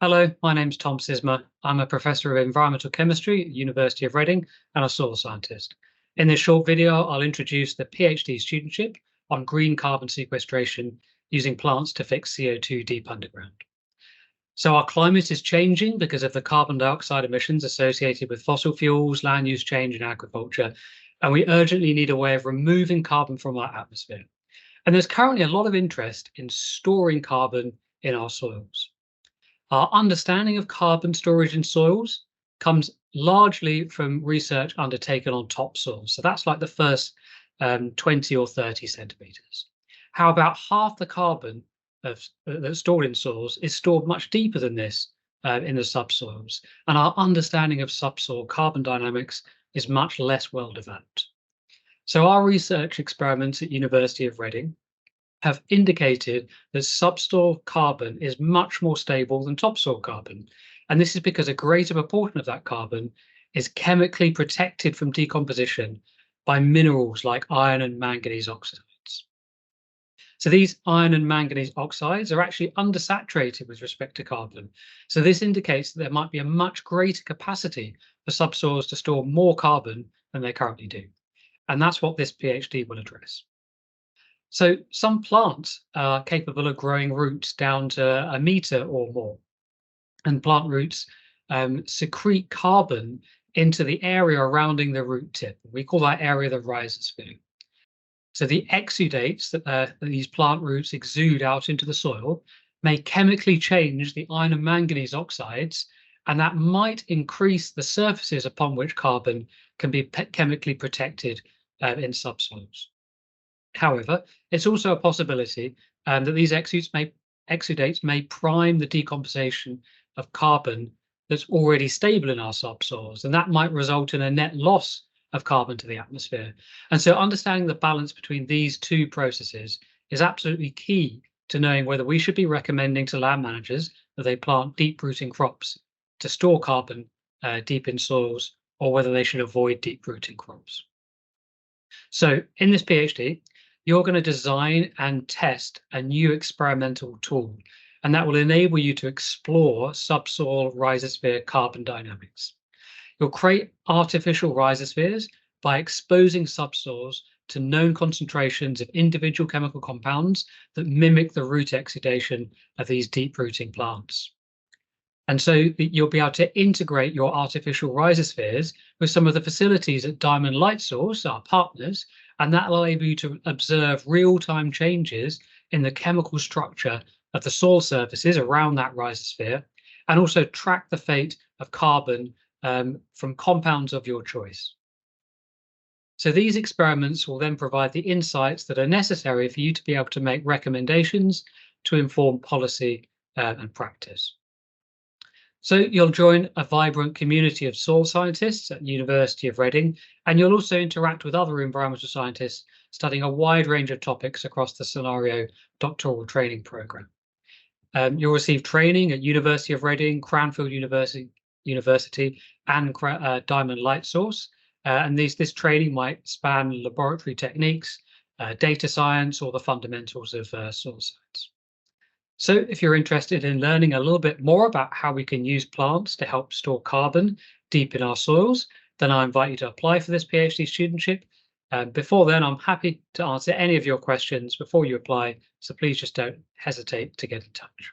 Hello, my name's Tom Sisma. I'm a professor of environmental chemistry at University of Reading and a soil scientist. In this short video, I'll introduce the PhD studentship on green carbon sequestration using plants to fix CO2 deep underground. So our climate is changing because of the carbon dioxide emissions associated with fossil fuels, land use change and agriculture, and we urgently need a way of removing carbon from our atmosphere. And there's currently a lot of interest in storing carbon in our soils. Our understanding of carbon storage in soils comes largely from research undertaken on topsoil. So that's like the first 20 or 30 centimeters. How about half the carbon that's stored in soils is stored much deeper than this in the subsoils. And our understanding of subsoil carbon dynamics is much less well developed. So our research experiments at University of Reading have indicated that subsoil carbon is much more stable than topsoil carbon. And this is because a greater proportion of that carbon is chemically protected from decomposition by minerals like iron and manganese oxides. So these iron and manganese oxides are actually undersaturated with respect to carbon. So this indicates that there might be a much greater capacity for subsoils to store more carbon than they currently do. And that's what this PhD will address. So some plants are capable of growing roots down to a meter or more, and plant roots secrete carbon into the area surrounding the root tip. We call that area the rhizosphere. So the exudates that these plant roots exude out into the soil may chemically change the iron and manganese oxides, and that might increase the surfaces upon which carbon can be chemically protected in subsoils. However, it's also a possibility that these exudates may prime the decomposition of carbon that's already stable in our subsoils, and that might result in a net loss of carbon to the atmosphere. And so understanding the balance between these two processes is absolutely key to knowing whether we should be recommending to land managers that they plant deep-rooting crops to store carbon deep in soils, or whether they should avoid deep-rooting crops. So in this PhD, you're going to design and test a new experimental tool, and that will enable you to explore subsoil rhizosphere carbon dynamics. You'll create artificial rhizospheres by exposing subsoils to known concentrations of individual chemical compounds that mimic the root exudation of these deep-rooting plants. And so you'll be able to integrate your artificial rhizospheres with some of the facilities at Diamond Light Source, our partners, and that will enable you to observe real-time changes in the chemical structure of the soil surfaces around that rhizosphere, and also track the fate of carbon from compounds of your choice. So these experiments will then provide the insights that are necessary for you to be able to make recommendations to inform policy and practice. So you'll join a vibrant community of soil scientists at University of Reading, and you'll also interact with other environmental scientists studying a wide range of topics across the Scenario doctoral training program. You'll receive training at University of Reading, Cranfield University, and Diamond Light Source. And this training might span laboratory techniques, data science, or the fundamentals of soil science. So if you're interested in learning a little bit more about how we can use plants to help store carbon deep in our soils, then I invite you to apply for this PhD studentship. Before then, I'm happy to answer any of your questions before you apply, so please just don't hesitate to get in touch.